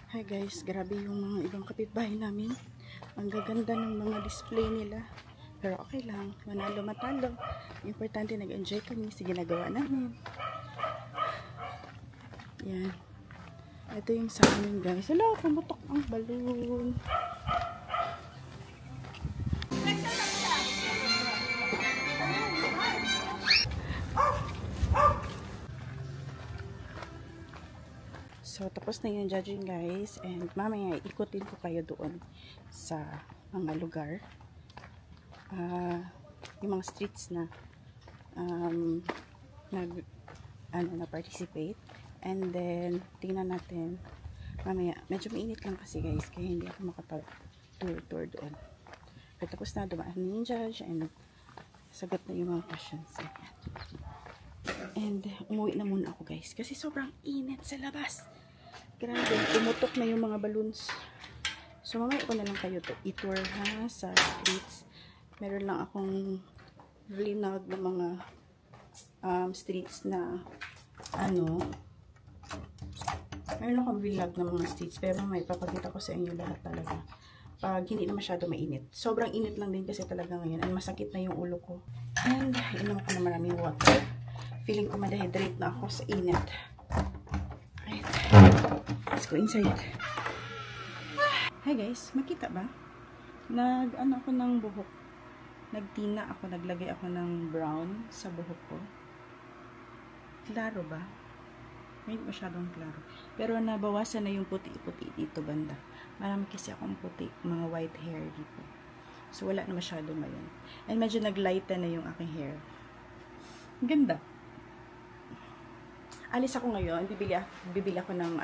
Hi guys, grabe yung mga ibang kapitbahay namin. Ang gaganda ng mga display nila. Pero okay lang, manalo matalo. Importante nag-enjoy kami sa ginagawa namin. Yan. Ito yung sa amin guys. Hala, pumutok ang balloon. So, tapos na yung judging guys. And mamaya ikutin ko kayo doon sa mga lugar. Yung mga streets na na-participate. And then, tingnan natin. Mamaya, medyo mainit lang kasi guys. Kaya hindi ako makapag-tour doon. Pero tapos na, dumaan na yung judge. And sagot na yung mga questions. And umuwi na muna ako guys. Kasi sobrang init sa labas. Grabe, tumutok na yung mga balloons. So, mamaya ko na lang kayo i-tour ha sa streets. Meron lang akong vlog ng mga streets na meron akong vlog ng mga streets. Pero may papakita ko sa inyo lahat talaga. Pag hindi na masyado mainit. Sobrang init lang din kasi talaga ngayon. And masakit na yung ulo ko. And inom ko na maraming water. Feeling ko ma-dehydrate na ako sa init. Right. Let's go inside. Hi guys, makita ba? Ako ng buhok. Nagtina ako, naglagay ako ng brown sa buhok ko. Klaro ba? Hindi masyadong klaro. Pero nabawasan na yung puti-puti dito banda. Marami kasi akong puti, mga white hair dito. So wala na masyado ngayon. And medyo naglighten na yung aking hair. Ganda. Alis ako ngayon, bibili ako ng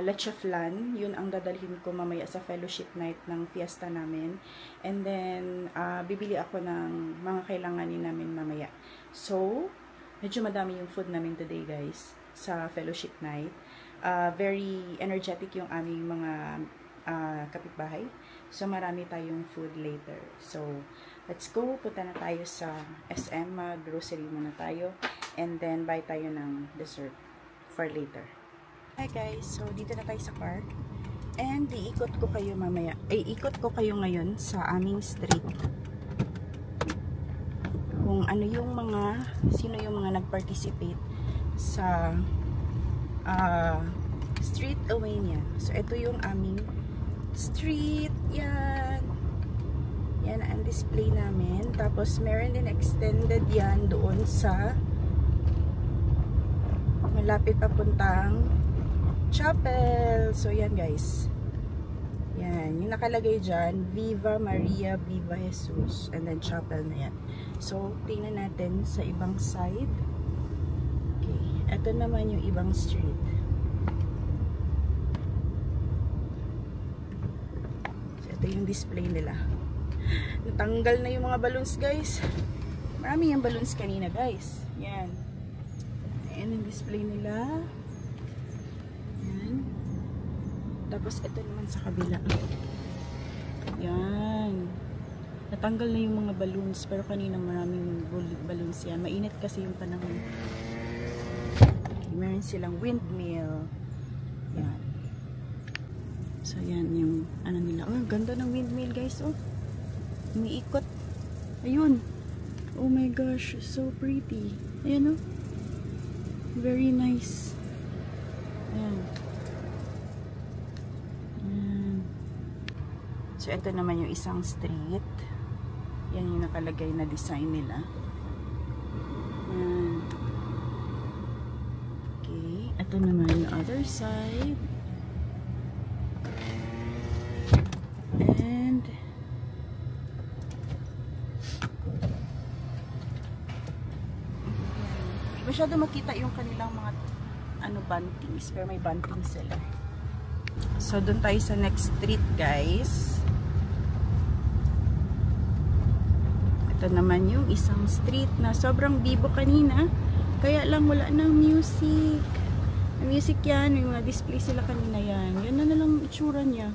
leche flan. Yun ang dadalhin ko mamaya sa fellowship night ng fiesta namin. And then bibili ako ng mga kailanganin namin mamaya. So, medyo madami yung food namin today, guys, sa fellowship night. Very energetic yung aming mga kapitbahay. So, marami tayong food later. So, let's go. Punta na tayo sa SM. Grocery muna tayo. And then, buy tayo ng dessert for later. Hi guys. So, dito na tayo sa car. And, iikot ko kayo mamaya. Ikot ko kayo ngayon sa aming street. Kung ano yung sino yung mga nag-participate sa street Awania. So, ito yung aming street. Yan. Yan ang display namin. Tapos, meron din extended yan doon sa malapit papuntang chapel. So, yan guys. Yan. Yung nakalagay dyan, Viva Maria, Viva Jesus. And then, chapel na yan. So, tingnan natin sa ibang side. Okay. Ito naman yung ibang street. So, ito yung display nila. Natanggal na yung mga balloons, guys. Marami yung balloons kanina, guys. Yan. Ayan yung display nila. Yan. Tapos, ito naman sa kabila. Yan. Natanggal na yung mga balloons. Pero kanina maraming balloons yan. Mainit kasi yung panahon. Meron silang windmill. Yan. So, yan yung nila. Oh, ganda ng windmill, guys. Oh. Umiikot. Ayun. Oh my gosh. So pretty. Ayan, oh. Very nice. Ayan. Ayan. So, ito naman yung isang street. Yan yung nakalagay na design nila. Ayan. Okay. Ito naman yung other side. And masyado makita yung kanilang mga bantings, pero may bantings sila. So, doon tayo sa next street, guys. Ito naman yung isang street na sobrang bibo kanina. Kaya lang wala ng music. Music yan, yung mga display sila kanina yan. Yan na lang itsura niya.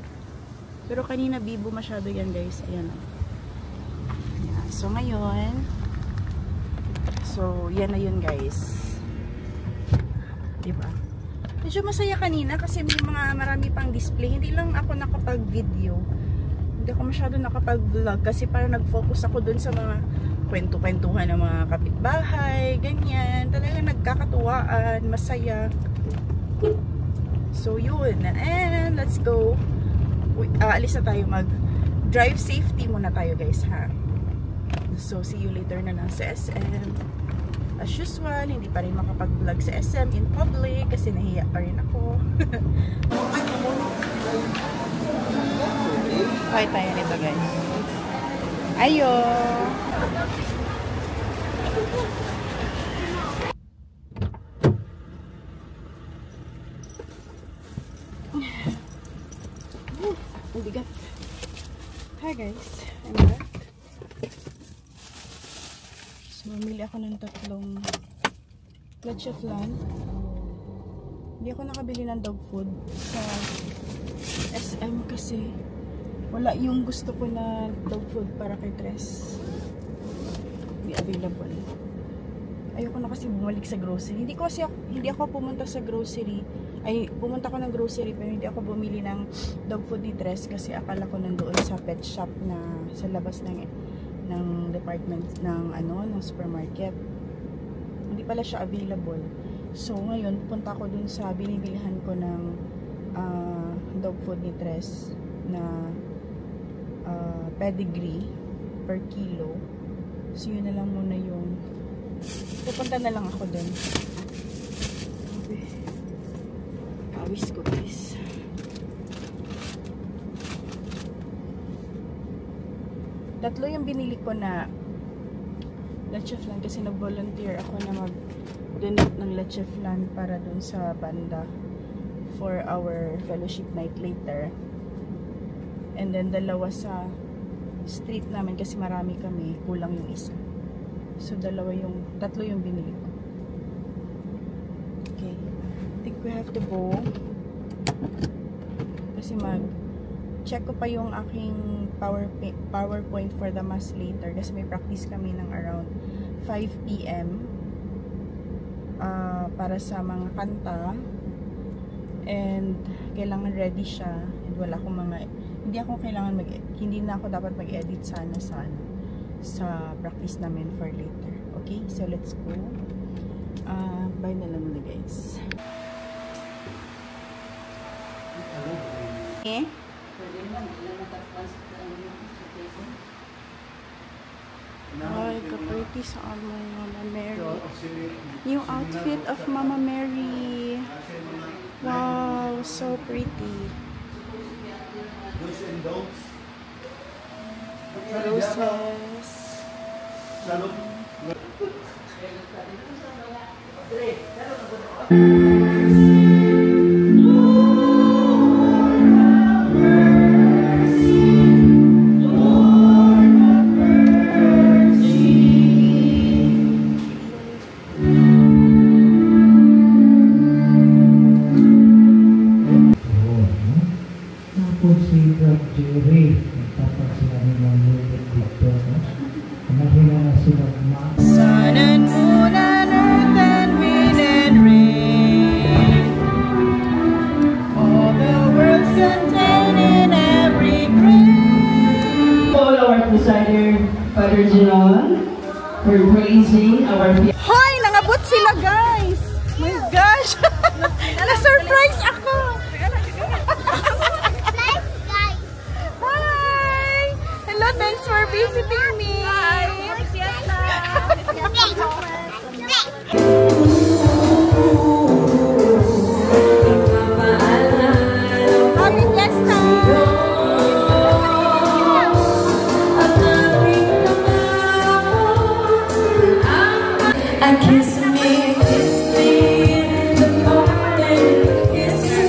Pero kanina bibo masyado yan, guys. Ayan. Ayan. So, ngayon, so, yan na yun, guys. Diba? Medyo masaya kanina kasi may marami pang display. Hindi lang ako nakapag-video. Hindi ako masyado nakapag-vlog kasi parang nag-focus ako dun sa mga kwento-kwentuhan ng mga kapitbahay, ganyan. Talagang nagkakatuwaan, masaya. So yun, and let's go. Alis na tayo, mag-drive safety muna tayo guys ha. So see you later na lang sa SM. As usual, hindi pa rin makapag-vlog sa SM in public kasi nahiya pa rin ako. Okay tayo nito guys. Ayo! Ang bigat. Hi guys, I'm back. So, mamili ako ng 3 leche flan. Hindi ako nakabili ng dog food sa SM kasi wala yung gusto ko na dog food para kay Tres. Hindi available. Ayoko na kasi bumalik sa grocery. Hindi ako pumunta sa grocery. Pumunta ako ng grocery pero hindi ako bumili ng dog food ni Tres kasi akala ko nandoon sa pet shop na sa labas ng department ng ng supermarket. Hindi pala siya available. So ngayon punta ko dun sa binibilihan ko ng dog food ni Tres na pedigree per kilo. So yun na lang muna yung pupunta na lang ako dun. Okay. Pawis ko guys. Tatlo yung binili ko na leche flan kasi nag-volunteer ako na mag-donate ng leche flan para dun sa banda for our fellowship night later. And then 2 sa street namin kasi marami kami, kulang yung isa. So 3 yung binili ko. Okay. I think we have to go. Kasi check ko pa yung aking PowerPoint for the mass later kasi may practice kami ng around 5 PM para sa mga kanta, and kailangan ready siya, and wala akong hindi na ako dapat mag-edit sana sa practice namin for later. Okay, so let's go. Bye na lang na guys. Okay. Ay, ka-pretty sa Mama Mary. New outfit of Mama Mary. Wow, so pretty. Roses. Sun and moon and earth and wind and rain, all the worlds contained in every grain. All our presider, Father John, for praising our... Hoy! Nangabot sila guys! My gosh! Na-surprise ako! Hi! Hello, thanks for visiting me! Happy Fiesta! And kiss me in the morning, kiss me.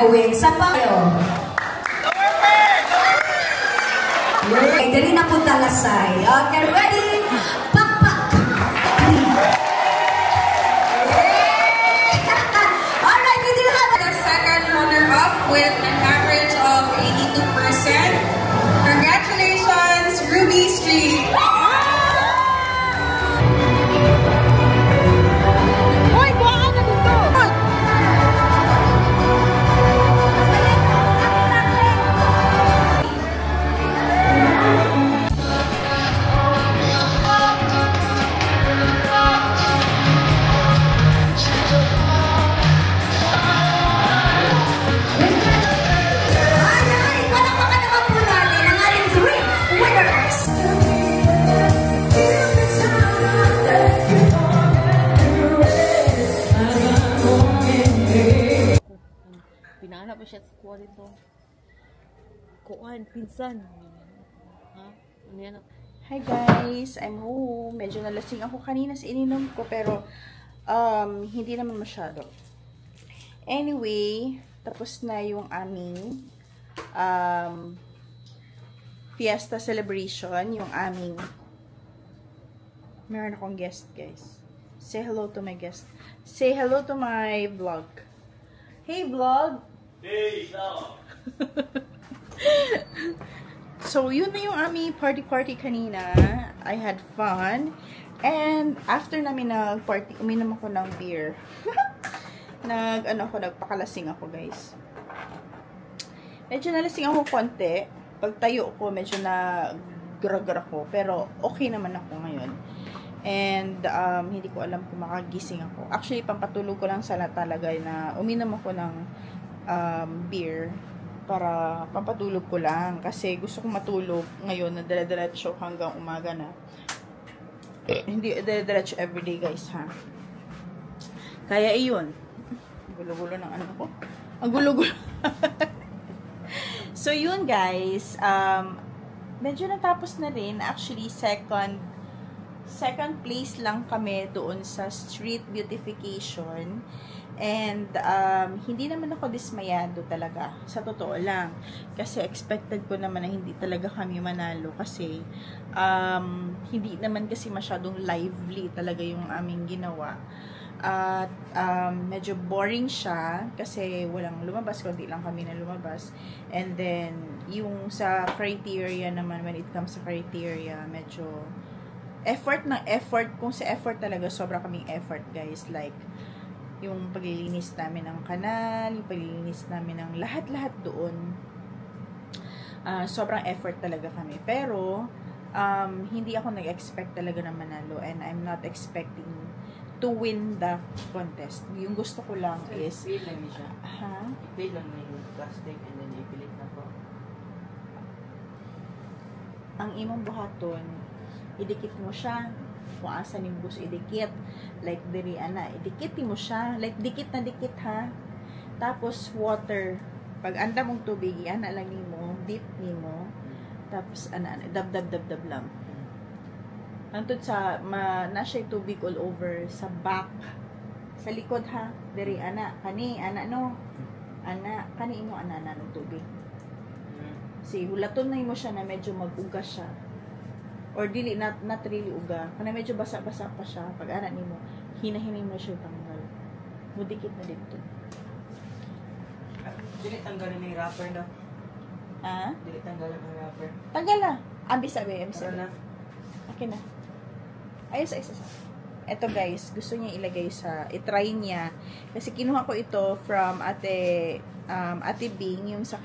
gagawin sa payo. Okay, dali na po talasay. Okay, ready? Pakpak! Alright, we do have The second runner-up with an average of 82%. Congratulations, Ruby Street! Pinana pa siya sa kuha dito. Kuhaan, pinsan. Ha? Ano yan? Hi guys, I'm home. Medyo nalasing ako kanina sa ininom ko pero hindi naman masyado. Anyway, tapos na yung aming fiesta celebration, yung aming meron akong guest guys. Say hello to my guest. Say hello to my vlog. Hey vlog! Hey, no. So, yun na yung aming party kanina. I had fun. And, after namin nag-party, uminom ako ng beer. Nagpakalasing ako, guys. Medyo nalasing ako konti. Pag tayo ko, medyo nag-gragra ko. Pero, okay naman ako ngayon. And, hindi ko alam kung makagising ako. Actually, pampatulog ko lang sana talaga na uminom ako ng beer para pampatulog ko lang. Kasi gusto kong matulog ngayon na dire-diretso hanggang umaga na. Hindi dire-diretso everyday, guys, ha. Kaya, iyon. Gulo-gulo ng ano ko. Ang gulo-gulo. So, yun, guys. Medyo natapos na rin. Actually, second place lang kami doon sa street beautification. And, hindi naman ako dismayado talaga. Sa totoo lang. Kasi expected ko naman na hindi talaga kami manalo. Kasi, hindi naman kasi masyadong lively talaga yung aming ginawa. At, medyo boring siya. Kasi walang lumabas. Kundi lang kami na lumabas. And then, yung sa criteria naman, when it comes sa criteria, medyo effort. Kung sa effort talaga, sobra kaming effort, guys. Like, yung paglilinis namin ng kanal, yung paglilinis namin ng lahat-lahat doon. Sobrang effort talaga kami. Pero, hindi ako nag-expect talaga na manalo. And I'm not expecting to win the contest. Yung gusto ko lang so, is... I-fail lang siya. Ha? I-fail lang na yung plastic and then i-pilit na po. Ang imong buhaton, idikit mo siya kung asan yung gusto idikit. Like, diri, idikit mo siya. Like, dikit na dikit, ha? Tapos, water. Pag anda mong tubig, lang mo, dip mo. Tapos, dab lang. Antod sa, nasa tubig all over sa back. Sa likod, ha? Diri, kani, no? Kani imo, ng tubig. Si, hulaton na mo siya na medyo mag-ugas siya. Or dili, not really uga. Kana medyo basa-basa pa siya. Pag anak nimo, hinahinay mo siya tanggal. Mudikit na dito. Dili tanggalin yung wrapper na. Ha? Dili tanggalin yung wrapper. Tanggal na. Ambis sabi. Na. Okay na. Ayos. Ito guys, gusto niya ilagay itry niya. Kasi kinuha ko ito from Ate Bing, yung sa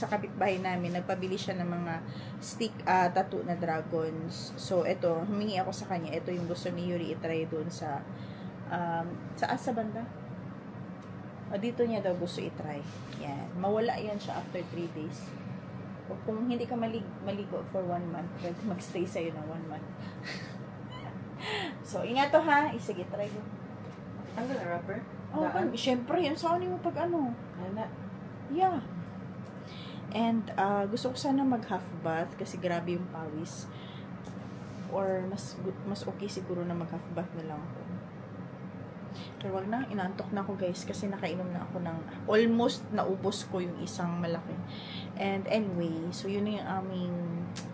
kapitbahay namin, nagpabili siya ng mga stick tattoo na dragons. So, ito, humingi ako sa kanya. Ito yung gusto ni Yuri itry doon sa asa banda? Dito niya daw gusto itry. Yan. Mawala yan siya after 3 days. O kung hindi ka maligo for 1 month, pwede magstay sa'yo ng 1 month. So, ingat to ha. Sige, try mo. Tanggal ang wrapper? Oh, syempre, yan saan mo pag ano. Yeah. And, gusto ko sana mag-half bath kasi grabe yung pawis. Or, mas okay siguro na mag-half bath na lang ako. Pero wag na, inaantok na ako guys kasi nakainom na ako ng almost naubos ko yung isang malaki. And anyway, so yun na yung aming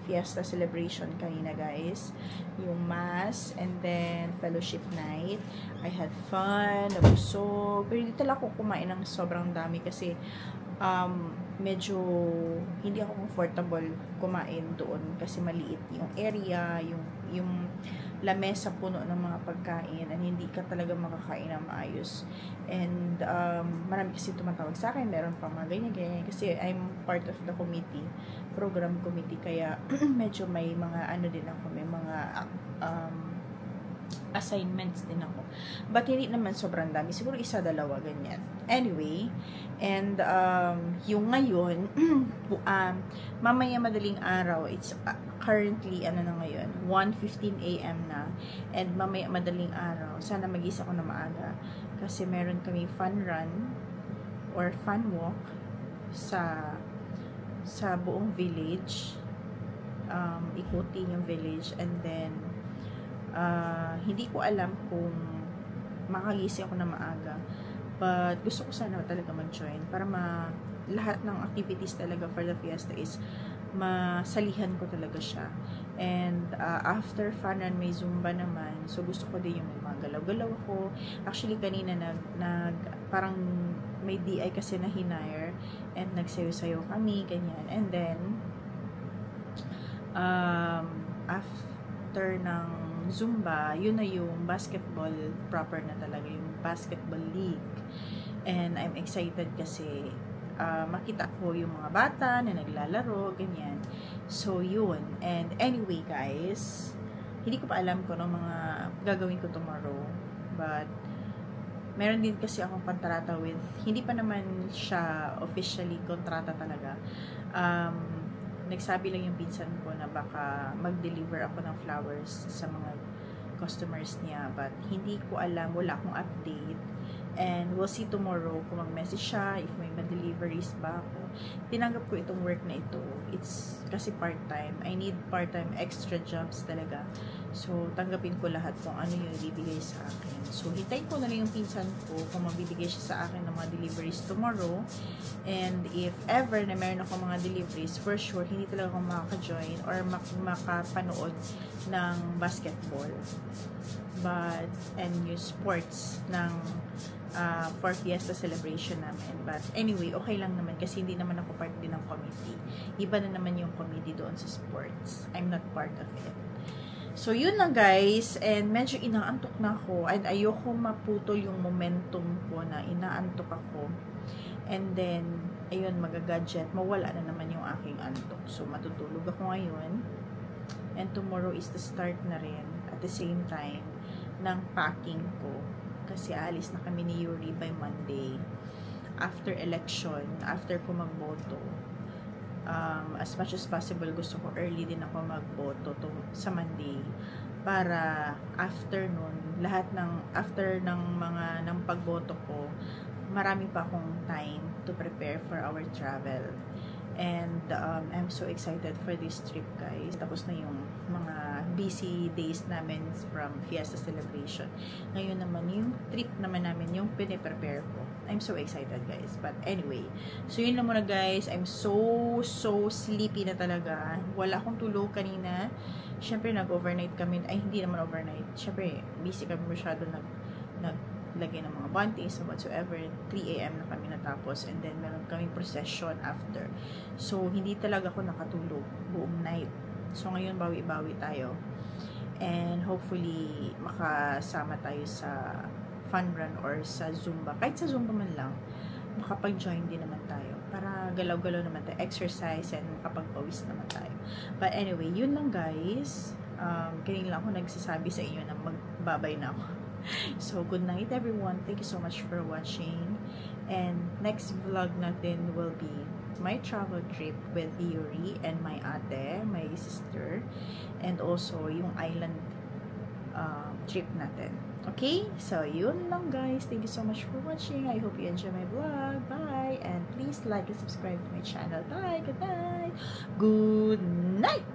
fiesta celebration kanina guys. Yung mass and then fellowship night. I had fun, nabusog. Pero hindi talaga ako kumain ng sobrang dami kasi medyo hindi ako comfortable kumain doon kasi maliit yung area, yung lamesa puno ng mga pagkain and hindi ka talaga makakain ng maayos. And marami kasi tumatawag sa akin, meron pang mga ganyan kasi I'm part of the committee, program committee, kaya medyo may mga ano din ako, may mga assignments din ako. But hindi naman sobrang dami. Siguro isa, dalawa, ganyan. Anyway, and yung ngayon, mamaya madaling araw, it's currently, ano na ngayon, 1:15 AM na. And mamaya madaling araw, sana mag-isa ko na maaga. Kasi meron kami fun run or fun walk sa buong village. Ikutin yung village and then hindi ko alam kung makagising ako na maaga, but gusto ko sana talaga mag-join para lahat ng activities talaga for the fiesta is masalihan ko talaga siya. And after fun run may zumba naman, so gusto ko din yung mga galaw-galaw ko. Actually kanina parang may DI kasi na hinire and nagsayo-sayo kami ganyan, and then after ng Zumba, yun na yung basketball proper na talaga, yung basketball league. And I'm excited kasi makita ko yung mga bata na naglalaro, ganyan. So, yun. And anyway, guys, hindi ko pa alam kung ano mga gagawin ko tomorrow. But, meron din kasi akong kontrata with, hindi pa naman siya officially kontrata talaga. Nagsabi lang yung pinsan ko na baka mag-deliver ako ng flowers sa mga customers niya, but hindi ko alam, wala akong update, and we'll see tomorrow kung mag-message siya, if may ma-deliveries ba ako. Tinanggap ko itong work na ito, it's kasi part-time, I need part-time extra jobs talaga, so tanggapin ko lahat kung ano yung ibibigay sa akin. So hintayin ko na lang yung pinsan ko kung magbibigay siya sa akin ng mga deliveries tomorrow, and if ever na meron ako mga deliveries, for sure hindi talaga ako makaka-join or makapanood ng basketball and yung sports ng for fiesta celebration namin. But anyway, okay lang naman kasi hindi naman ako part din ng committee. Iba na naman yung committee doon sa sports. I'm not part of it. So yun na guys, and medyo inaantok na ako and ayoko maputol yung momentum ko na inaantok ako. And then ayun, magagadget, mawala na naman yung aking antok. So matutulog ako ngayon. And tomorrow is the start na rin at the same time ng packing ko. Kasi alis na kami ni Yuri by Monday. After election, after ko magboto, as much as possible, gusto ko early din ako magboto sa Monday. Para after nun, after ng pagboto ko, marami pa akong time to prepare for our travel. And I'm so excited for this trip guys. Tapos na yung mga busy days namin from fiesta celebration. Ngayon naman yung trip naman namin yung piniprepare ko. I'm so excited guys. But anyway, so yun lang muna guys. I'm so sleepy na talaga. Wala akong tulog kanina. Syempre nag-overnight kami. Ay hindi naman overnight. Syempre busy kami masyado naglagay ng mga bantings or whatsoever. 3 AM na kami natapos and then meron kaming procession after. So, hindi talaga ako nakatulog buong night. So, ngayon bawi-bawi tayo. And hopefully, makasama tayo sa fun run or sa Zumba. Kahit sa Zumba man lang, makapag-join din naman tayo. Para galaw-galaw naman tayo, exercise and makapag-pawis naman tayo. But anyway, yun lang guys. Kanina lang ako nagsasabi sa inyo na magbabay na ako. So, good night everyone. Thank you so much for watching. And next vlog natin will be my travel trip with Yuri and my ate, my sister, and also yung island trip natin. Okay? So, yun lang guys. Thank you so much for watching. I hope you enjoy my vlog. Bye! And please like and subscribe to my channel. Bye! Good night! Good night!